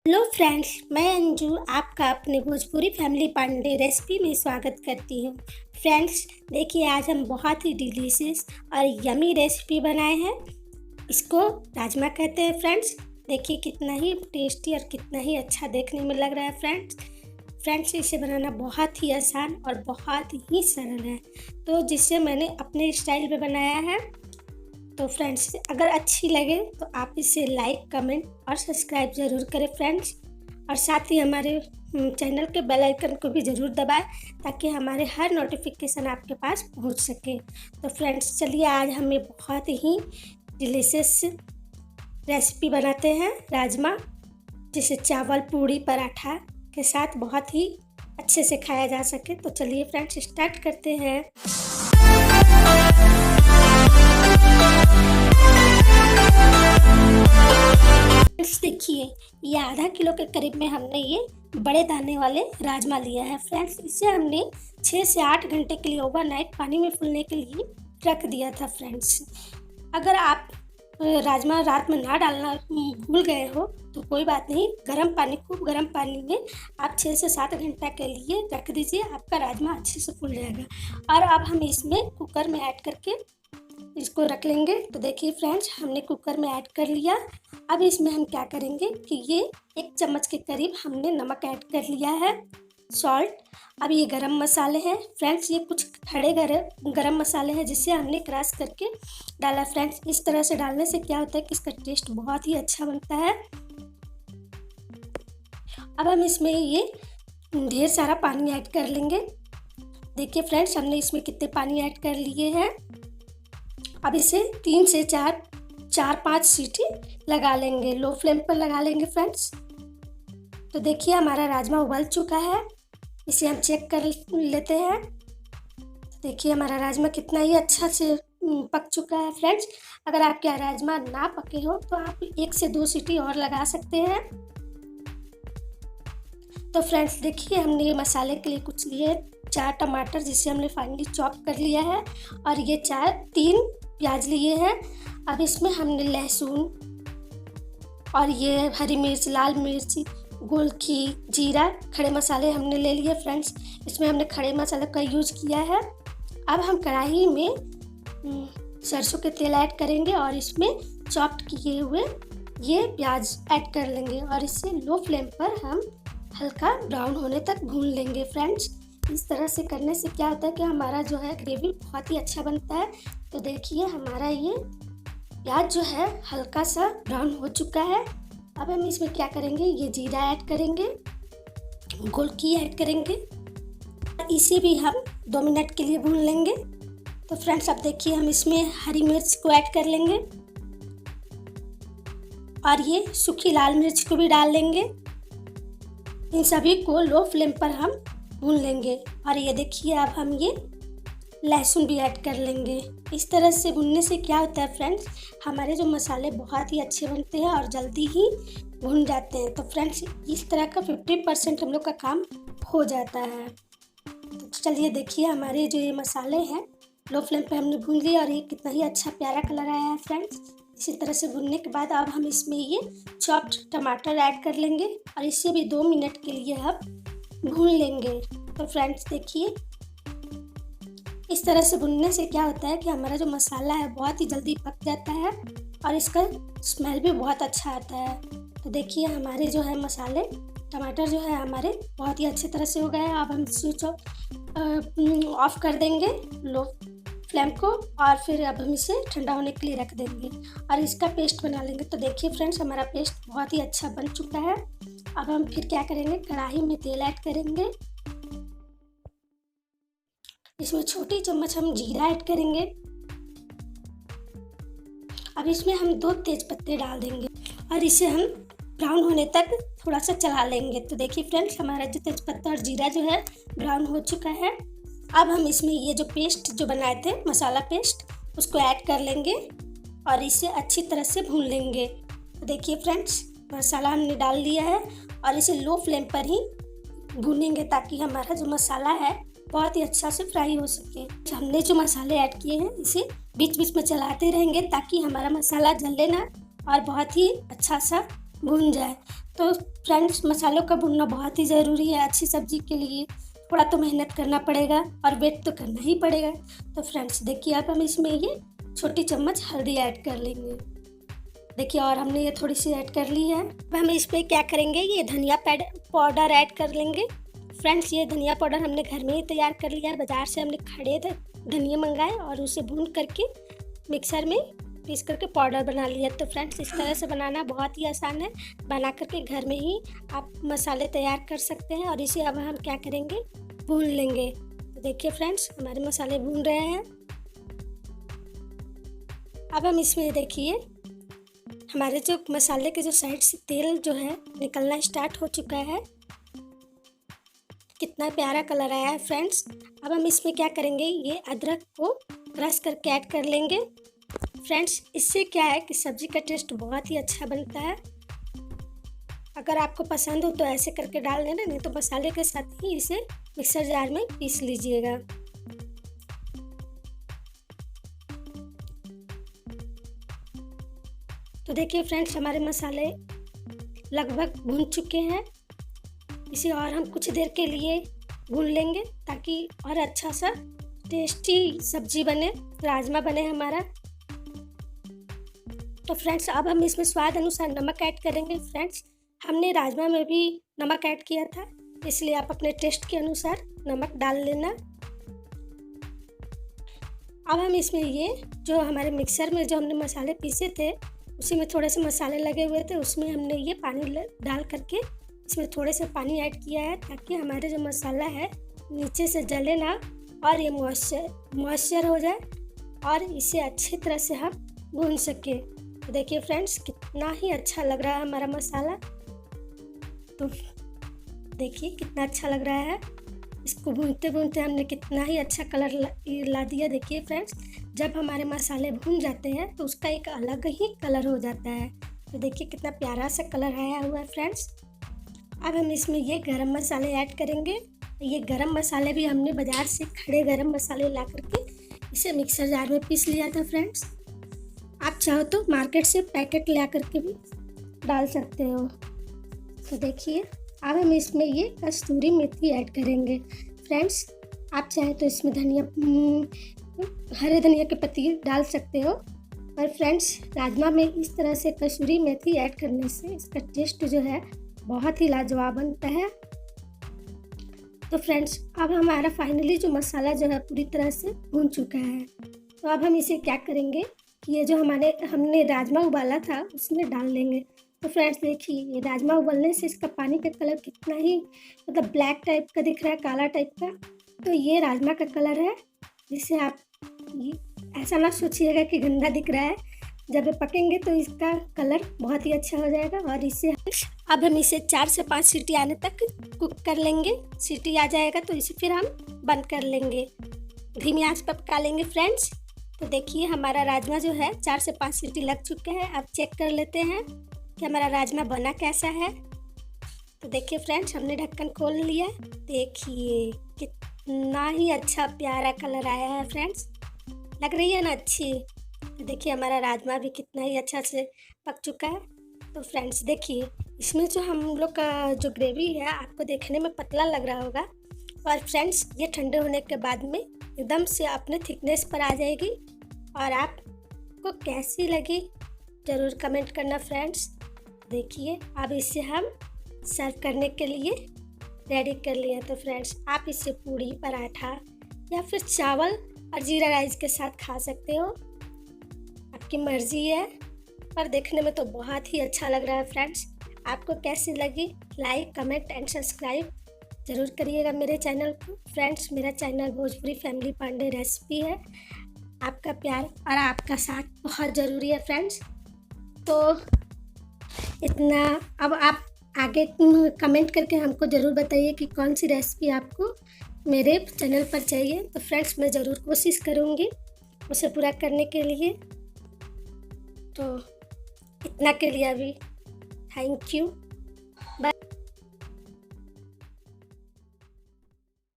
Hello friends, मैं अंजू आपका अपने भोजपुरी फैमिली पांडे रेसिपी में स्वागत करती हूँ। फ्रेंड्स देखिए, आज हम बहुत ही डिलीशियस और यमी रेसिपी बनाए हैं। इसको राजमा कहते हैं। फ्रेंड्स देखिए कितना ही टेस्टी और कितना ही अच्छा देखने में लग रहा है। फ्रेंड्स इसे बनाना बहुत ही आसान और बहुत ही सरल है, तो जिससे मैंने अपने स्टाइल में बनाया है। तो फ्रेंड्स अगर अच्छी लगे तो आप इसे लाइक, कमेंट और सब्सक्राइब ज़रूर करें फ्रेंड्स, और साथ ही हमारे चैनल के बेल आइकन को भी ज़रूर दबाएं ताकि हमारे हर नोटिफिकेशन आपके पास पहुंच सके। तो फ्रेंड्स चलिए, आज हमें बहुत ही डिलीशियस रेसिपी बनाते हैं राजमा, जिसे चावल, पूड़ी, पराठा के साथ बहुत ही अच्छे से खाया जा सके। तो चलिए फ्रेंड्स स्टार्ट करते हैं। देखिए, ये आधा किलो के करीब में हमने ये बड़े दाने वाले राजमा लिया है। फ्रेंड्स इसे हमने 6 से 8 घंटे के लिए ओवरनाइट पानी में फूलने के लिए रख दिया था। फ्रेंड्स अगर आप राजमा रात में ना डालना भूल गए हो तो कोई बात नहीं, खूब गर्म पानी में आप 6 से 7 घंटा के लिए रख दीजिए, आपका राजमा अच्छे से फूल जाएगा। और अब हम इसमें कुकर में ऐड करके इसको रख लेंगे। तो देखिए फ्रेंड्स, हमने कुकर में ऐड कर लिया। अब इसमें हम क्या करेंगे कि ये 1 चम्मच के करीब हमने नमक ऐड कर लिया है, सॉल्ट। अब ये गरम मसाले हैं फ्रेंड्स, ये कुछ खड़े गरम मसाले हैं जिसे हमने क्रश करके डाला। फ्रेंड्स इस तरह से डालने से क्या होता है कि इसका टेस्ट बहुत ही अच्छा बनता है। अब हम इसमें ये ढेर सारा पानी ऐड कर लेंगे। देखिए फ्रेंड्स, हमने इसमें कितने पानी ऐड कर लिए हैं। अब इसे 3 से 4-5 सीटी लगा लेंगे, लो फ्लेम पर लगा लेंगे फ्रेंड्स। तो देखिए हमारा राजमा उबल चुका है, इसे हम चेक कर लेते हैं। देखिए हमारा राजमा कितना ही अच्छा से पक चुका है। फ्रेंड्स अगर आपके राजमा ना पके हो तो आप 1 से 2 सीटी और लगा सकते हैं। तो फ्रेंड्स देखिए, हमने ये मसाले के लिए कुछ लिए 4 टमाटर जिसे हमने फाइनली चॉप कर लिया है, और ये 3 प्याज लिए हैं। अब इसमें हमने लहसुन और ये हरी मिर्च, लाल मिर्च, गोलकी, जीरा, खड़े मसाले हमने ले लिए। फ्रेंड्स इसमें हमने खड़े मसाले का यूज किया है। अब हम कढ़ाई में सरसों के तेल ऐड करेंगे और इसमें चॉप्ड किए हुए ये प्याज ऐड कर लेंगे, और इसे लो फ्लेम पर हम हल्का ब्राउन होने तक भून लेंगे। फ्रेंड्स इस तरह से करने से क्या होता है कि हमारा जो है ग्रेवी बहुत ही अच्छा बनता है। तो देखिए हमारा ये प्याज जो है हल्का सा ब्राउन हो चुका है। अब हम इसमें क्या करेंगे, ये जीरा ऐड करेंगे, गोलकी ऐड करेंगे, इसे भी हम 2 मिनट के लिए भून लेंगे। तो फ्रेंड्स अब देखिए, हम इसमें हरी मिर्च को ऐड कर लेंगे और ये सूखी लाल मिर्च को भी डाल लेंगे। इन सभी को लो फ्लेम पर हम भून लेंगे। और ये देखिए, अब हम ये लहसुन भी ऐड कर लेंगे। इस तरह से भुनने से क्या होता है फ्रेंड्स, हमारे जो मसाले बहुत ही अच्छे बनते हैं और जल्दी ही भुन जाते हैं। तो फ्रेंड्स इस तरह का 50% हम लोग का काम हो जाता है। तो चलिए देखिए, हमारे जो ये मसाले हैं लो फ्लेम पे हमने भून लिया और ये कितना ही अच्छा प्यारा कलर आया है। फ्रेंड्स इसी तरह से भुनने के बाद अब हम इसमें ये चॉप्ड टमाटर ऐड कर लेंगे और इसे भी 2 मिनट के लिए हम भून लेंगे। तो फ्रेंड्स देखिए, इस तरह से भुनने से क्या होता है कि हमारा जो मसाला है बहुत ही जल्दी पक जाता है और इसका स्मेल भी बहुत अच्छा आता है। तो देखिए हमारे जो है मसाले, टमाटर जो है हमारे बहुत ही अच्छे तरह से हो गए हैं। अब हम स्विच ऑफ कर देंगे लो फ्लेम को, और फिर अब हम इसे ठंडा होने के लिए रख देंगे और इसका पेस्ट बना लेंगे। तो देखिए फ्रेंड्स, हमारा पेस्ट बहुत ही अच्छा बन चुका है। अब हम फिर क्या करेंगे, कढ़ाई में तेल ऐड करेंगे, इसमें छोटी चम्मच हम जीरा ऐड करेंगे। अब इसमें हम 2 तेज पत्ते डाल देंगे और इसे हम ब्राउन होने तक थोड़ा सा चला लेंगे। तो देखिए फ्रेंड्स, हमारा जो तेज पत्ता और जीरा जो है ब्राउन हो चुका है। अब हम इसमें ये जो पेस्ट जो बनाए थे, मसाला पेस्ट, उसको ऐड कर लेंगे और इसे अच्छी तरह से भून लेंगे। तो देखिए फ्रेंड्स, मसाला हमने डाल लिया है और इसे लो फ्लेम पर ही भूनेंगे ताकि हमारा जो मसाला है बहुत ही अच्छा से फ्राई हो सके। हमने जो मसाले ऐड किए हैं इसे बीच बीच में चलाते रहेंगे ताकि हमारा मसाला जले ना और बहुत ही अच्छा सा भून जाए। तो फ्रेंड्स, मसालों का भूनना बहुत ही ज़रूरी है अच्छी सब्ज़ी के लिए। थोड़ा तो मेहनत करना पड़ेगा और वेट तो करना ही पड़ेगा। तो फ्रेंड्स देखिए, अब हम इसमें ये छोटी चम्मच हल्दी ऐड कर लेंगे। देखिए, और हमने ये थोड़ी सी ऐड कर ली है। अब हम इस पर क्या करेंगे, ये धनिया पाउडर ऐड कर लेंगे। फ्रेंड्स, ये धनिया पाउडर हमने घर में ही तैयार कर लिया है। बाज़ार से हमने खड़े धनिया मंगाए और उसे भून करके मिक्सर में पीस करके पाउडर बना लिया। तो फ्रेंड्स, इस तरह से बनाना बहुत ही आसान है। बना करके घर में ही आप मसाले तैयार कर सकते हैं। और इसे अब हम क्या करेंगे, भून लेंगे। तो देखिए फ्रेंड्स, हमारे मसाले भून रहे हैं। अब हम इसमें देखिए, हमारे जो मसाले के जो साइड से तेल जो है निकलना स्टार्ट हो चुका है। कितना प्यारा कलर आया है फ्रेंड्स। अब हम इसमें क्या करेंगे, ये अदरक को क्रश करके ऐड कर लेंगे। फ्रेंड्स, इससे क्या है कि सब्ज़ी का टेस्ट बहुत ही अच्छा बनता है। अगर आपको पसंद हो तो ऐसे करके डाल देना, नहीं तो मसाले के साथ ही इसे मिक्सर जार में पीस लीजिएगा। तो देखिए फ्रेंड्स, हमारे मसाले लगभग भून चुके हैं। इसे और हम कुछ देर के लिए भून लेंगे ताकि और अच्छा सा टेस्टी सब्जी बने, राजमा बने हमारा। तो फ्रेंड्स, अब हम इसमें स्वाद अनुसार नमक ऐड करेंगे। फ्रेंड्स, हमने राजमा में भी नमक ऐड किया था, इसलिए आप अपने टेस्ट के अनुसार नमक डाल लेना। अब हम इसमें ये जो हमारे मिक्सर में जो हमने मसाले पीसे थे, उसी में थोड़े से मसाले लगे हुए थे, उसमें हमने ये पानी डाल करके इसमें थोड़े से पानी ऐड किया है ताकि हमारे जो मसाला है नीचे से जले ना और ये मॉइस्चर हो जाए और इसे अच्छी तरह से हम भून सके। तो देखिए फ्रेंड्स, कितना ही अच्छा लग रहा है हमारा मसाला। तो देखिए कितना अच्छा लग रहा है। इसको भूनते भूनते हमने कितना ही अच्छा कलर ला दिया। देखिए फ्रेंड्स, जब हमारे मसाले भून जाते हैं तो उसका एक अलग ही कलर हो जाता है। तो देखिए कितना प्यारा सा कलर आया हुआ है फ्रेंड्स। अब हम इसमें ये गरम मसाले ऐड करेंगे। ये गरम मसाले भी हमने बाज़ार से खड़े गरम मसाले ला करके इसे मिक्सर जार में पीस लिया था फ्रेंड्स। आप चाहो तो मार्केट से पैकेट ला करके भी डाल सकते हो। तो देखिए, अब हम इसमें ये कस्तूरी मेथी ऐड करेंगे। फ्रेंड्स, आप चाहे तो इसमें हरे धनिया के पत्ती डाल सकते हो। और फ्रेंड्स, राजमा में इस तरह से कसूरी मेथी ऐड करने से इसका टेस्ट जो है बहुत ही लाजवाब बनता है। तो फ्रेंड्स, अब हमारा फाइनली जो मसाला जो है पूरी तरह से भून चुका है। तो अब हम इसे क्या करेंगे कि ये जो हमने राजमा उबाला था उसमें डाल लेंगे। तो फ्रेंड्स देखिए, ये राजमा उबलने से इसका पानी का कलर कितना ही मतलब ब्लैक टाइप का दिख रहा है, काला टाइप का। तो ये राजमा का कलर है, जिससे आप ऐसा ना सोचिएगा कि गंदा दिख रहा है। जब ये पकेंगे तो इसका कलर बहुत ही अच्छा हो जाएगा। और इसे अब हम इसे 4 से 5 सीटी आने तक कुक कर लेंगे। सीटी आ जाएगा तो इसे फिर हम बंद कर लेंगे, धीमी आंच पर पका लेंगे फ्रेंड्स। तो देखिए, हमारा राजमा जो है 4 से 5 सीटी लग चुके हैं। अब चेक कर लेते हैं कि हमारा राजमा बना कैसा है। तो देखिए फ्रेंड्स, हमने ढक्कन खोल लिया। देखिए कितना ही अच्छा प्यारा कलर आया है फ्रेंड्स, लग रही है ना अच्छी। तो देखिए, हमारा राजमा भी कितना ही अच्छा से पक चुका है। तो फ्रेंड्स देखिए, इसमें जो हम लोग का जो ग्रेवी है आपको देखने में पतला लग रहा होगा, और फ्रेंड्स ये ठंडे होने के बाद में एकदम से अपने थिकनेस पर आ जाएगी। और आपको कैसी लगी ज़रूर कमेंट करना फ्रेंड्स। देखिए, अब इसे हम सर्व करने के लिए रेडी कर लिए। तो फ्रेंड्स, आप इसे पूड़ी, पराठा या फिर चावल और जीरा राइस के साथ खा सकते हो, आपकी मर्ज़ी है। पर देखने में तो बहुत ही अच्छा लग रहा है फ्रेंड्स। आपको कैसी लगी, लाइक कमेंट एंड सब्सक्राइब ज़रूर करिएगा मेरे चैनल को। फ्रेंड्स, मेरा channel Bhojpuri family Pandey recipe है। आपका प्यार और आपका साथ बहुत ज़रूरी है फ्रेंड्स। तो इतना, अब आप आगे कमेंट करके हमको ज़रूर बताइए कि कौन सी रेसिपी आपको मेरे चैनल पर चाहिए। तो फ्रेंड्स, मैं ज़रूर कोशिश करूँगी उसे पूरा करने के लिए। तो इतना के लिए अभी थैंक यू।